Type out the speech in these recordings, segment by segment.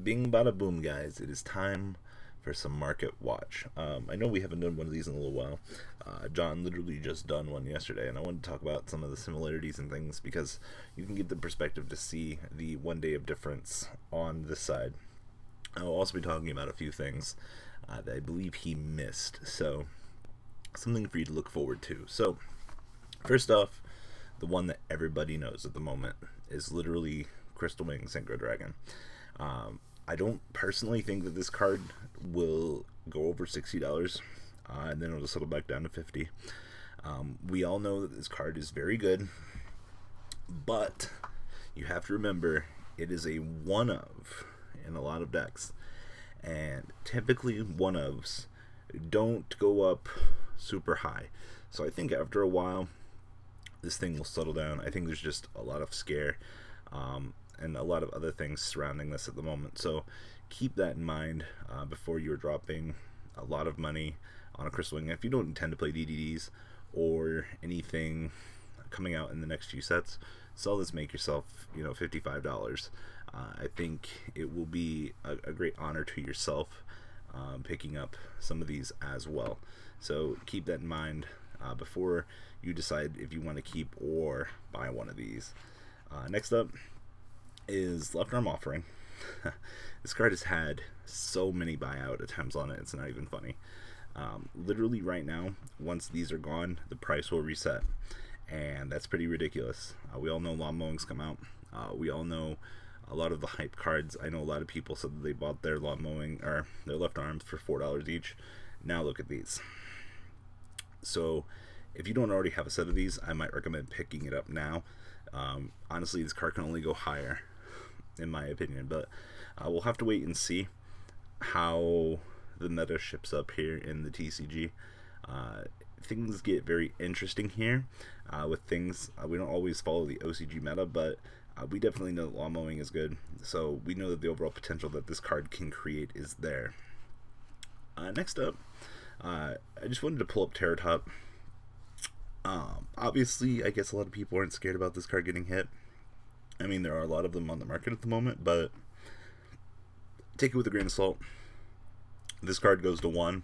Bada bing, bada boom, guys. It is time for some market watch. I know we haven't done one of these in a little while. John literally just done one yesterday, and I wanted to talk about some of the similarities and things because you can get the perspective to see the 1 day of difference on this side. I will also be talking about a few things that I believe he missed, so something for you to look forward to. So, first off, the one that everybody knows at the moment is literally Crystal Wing Synchro Dragon. I don't personally think that this card will go over $60, and then it'll just settle back down to $50. We all know that this card is very good, but you have to remember it is a one of in a lot of decks, and typically one ofs don't go up super high. So I think after a while this thing will settle down. I think there's just a lot of scare and a lot of other things surrounding this at the moment. So keep that in mind before you're dropping a lot of money on a Crystal Wing. If you don't intend to play DDDs or anything coming out in the next few sets, sell this, make yourself, $55. I think it will be a great honor to yourself picking up some of these as well. So keep that in mind before you decide if you want to keep or buy one of these. Next up is Left Arm Offering. This card has had so many buyout attempts on it, it's not even funny. Literally right now, once these are gone, the price will reset, and that's pretty ridiculous. We all know lawn mowings come out. We all know a lot of the hype cards. I know a lot of people said that they bought their lawn mowing or their left arms for $4 each. Now look at these. So if you don't already have a set of these, I might recommend picking it up now. Honestly, this card can only go higher in my opinion, but we'll have to wait and see how the meta ships up here in the TCG. Things get very interesting here with things. We don't always follow the OCG meta, but we definitely know that lawn mowing is good, so we know that the overall potential that this card can create is there. Next up, I just wanted to pull up Terror Top. Obviously, I guess a lot of people aren't scared about this card getting hit. I mean, there are a lot of them on the market at the moment, but take it with a grain of salt. This card goes to 1,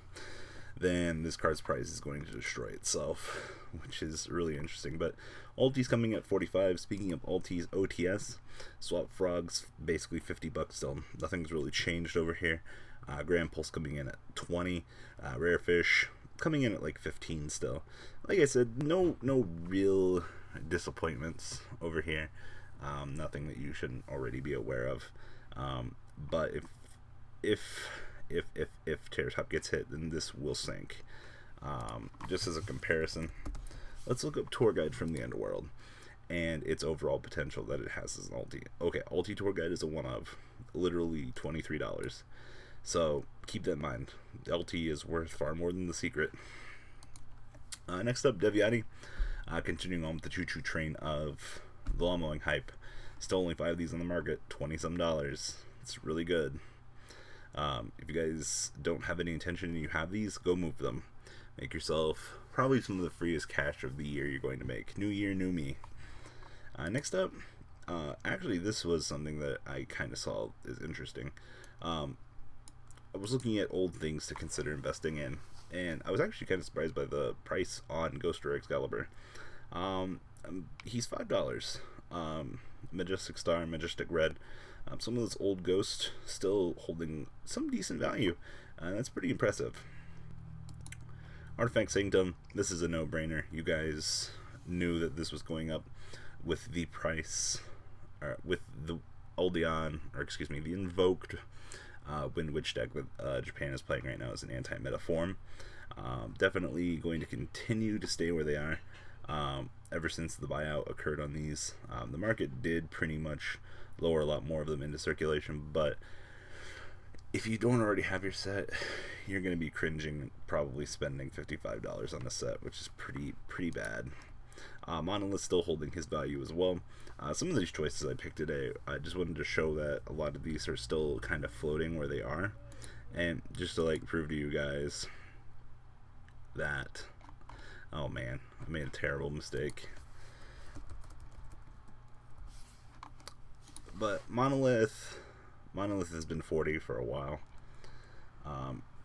then this card's price is going to destroy itself, which is really interesting. But Oldies coming at 45. Speaking of Oldies, OTS, Swap Frogs basically $50 still. Nothing's really changed over here. Grand Pulse coming in at 20. Rare Fish coming in at like 15 still. Like I said, no real disappointments over here. Nothing that you shouldn't already be aware of. But if Terror Top gets hit, then this will sink. Just as a comparison, let's look up Tour Guide from the Underworld and its overall potential that it has as an ulti. Okay, ulti Tour Guide is a one of, literally $23. So keep that in mind. The ulti is worth far more than the secret. Next up, Deviati. Continuing on with the choo-choo train of the lawn mowing hype. Still only 5 of these on the market, $20-some. It's really good. If you guys don't have any intention and you have these, go move them. Make yourself probably some of the freest cash of the year you're going to make. New year, new me. Next up, actually this was something that I kind of saw is interesting. I was looking at old things to consider investing in, and I was actually kind of surprised by the price on Ghost or Excalibur. He's $5. Majestic Star, Majestic Red. Some of those old Ghosts still holding some decent value, and that's pretty impressive. Artifact Sanctum, this is a no-brainer. You guys knew that this was going up with the price, with the the Invoked Wind Witch deck that Japan is playing right now as an anti-meta form. Definitely going to continue to stay where they are. Ever since the buyout occurred on these, the market did pretty much lower a lot more of them into circulation, but if you don't already have your set, you're going to be cringing probably spending $55 on a set, which is pretty bad. Monolith still holding his value as well. Some of these choices I picked today, I just wanted to show that a lot of these are still kind of floating where they are, and just to prove to you guys that, oh man, I made a terrible mistake. But Monolith, Monolith has been 40 for a while.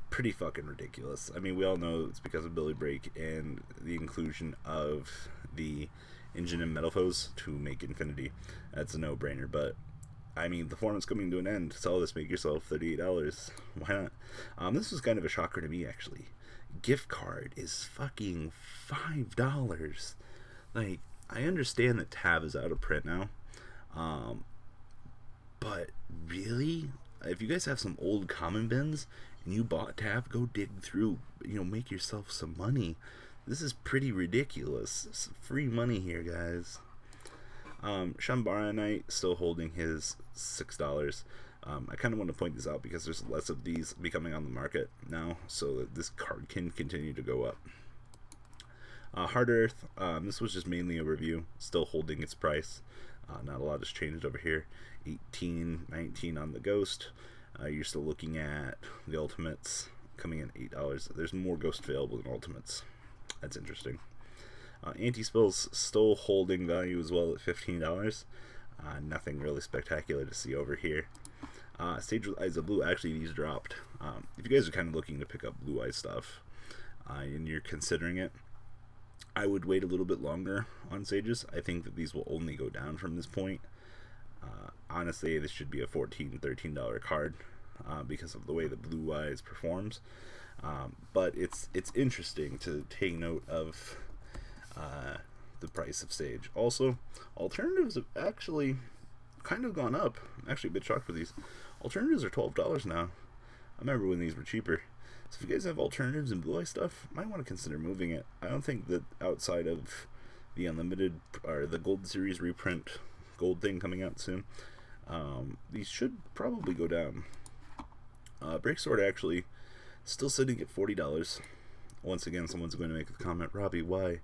Pretty fucking ridiculous. I mean, we all know it's because of Billy Break and the inclusion of the engine and metal foes to make Infinity. That's a no-brainer, but I mean, the forum's coming to an end. Sell this, make yourself $38. Why not? This was kind of a shocker to me, actually. Gift card is fucking $5. Like, I understand that Tab is out of print now, but really, if you guys have some old common bins and you bought Tab, go dig through, make yourself some money. This is pretty ridiculous. It's free money here, guys. Shambara Knight still holding his $6. I kind of want to point this out because there's less of these becoming on the market now, so that this card can continue to go up. Hard Earth, this was just mainly a review, still holding its price. Not a lot has changed over here. 18, 19 on the Ghost. You're still looking at the Ultimates coming in $8. There's more Ghost available than Ultimates. That's interesting. Anti-Spills still holding value as well at $15. Nothing really spectacular to see over here. Sage with Eyes of Blue, actually these dropped. If you guys are kind of looking to pick up Blue Eyes stuff and you're considering it, I would wait a little bit longer on Sages. I think that these will only go down from this point. Honestly, this should be a $14, $13 card because of the way the Blue Eyes performs. But it's interesting to take note of the price of Sage. Also, alternatives have actually kind of gone up. I'm actually a bit shocked with these. Alternatives are $12 now. I remember when these were cheaper. So if you guys have alternatives and Blue Eye stuff, might want to consider moving it. I don't think that outside of the Unlimited or the Gold Series reprint gold thing coming out soon, these should probably go down. Breaksword actually still sitting at $40. Once again, someone's going to make a comment, Robbie, why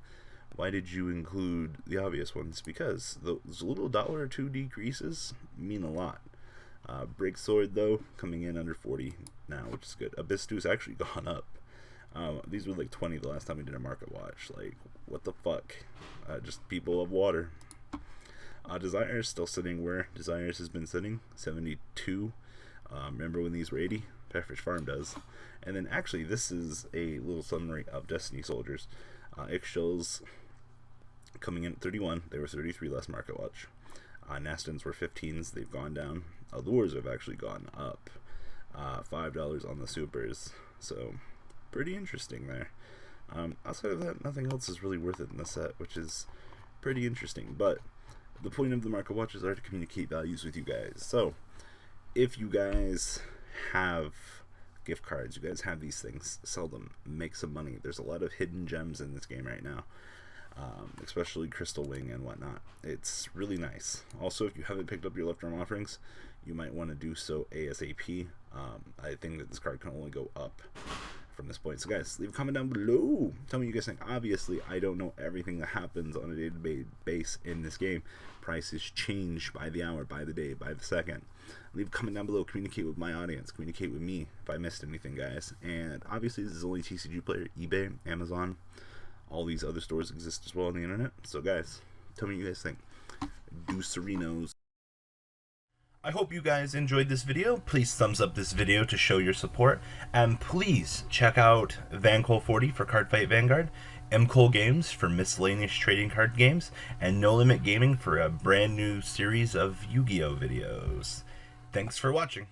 did you include the obvious ones? Because those little $1 or $2 decreases mean a lot. Breaksword though coming in under 40 now, which is good. Abysstu's actually gone up. These were like 20 the last time we did a market watch. Like, what the fuck? Just people of water. Desires still sitting where Desires has been sitting, 72. Remember when these were 80? Pepperidge Farm does. And then actually this is a little summary of Destiny Soldiers. Eggshells coming in at 31. They were 33 last market watch. Nastins were 15s. They've gone down. Allures have actually gone up. $5 on the supers. So pretty interesting there. Outside of that, nothing else is really worth it in the set, which is pretty interesting. But the point of the market watches are to communicate values with you guys. So if you guys have gift cards, you guys have these things, sell them, make some money. There's a lot of hidden gems in this game right now, especially Crystal Wing and whatnot. It's really nice. Also, if you haven't picked up your left arm offerings, you might want to do so ASAP. I think that this card can only go up from this point. So guys, leave a comment down below. Tell me what you guys think. Obviously, I don't know everything that happens on a day-to-day base in this game. Prices change by the hour, by the day, by the second. Leave a comment down below. Communicate with my audience. Communicate with me if I missed anything, guys. And obviously, this is only TCG Player, eBay, Amazon. All these other stores exist as well on the internet. So guys, tell me what you guys think. Do Serenos. I hope you guys enjoyed this video. Please thumbs up this video to show your support. And please check out Vanguard 40 for Cardfight Vanguard, M-Kohl Games for miscellaneous trading card games, and No Limit Gaming for a brand new series of Yu-Gi-Oh videos. Thanks for watching.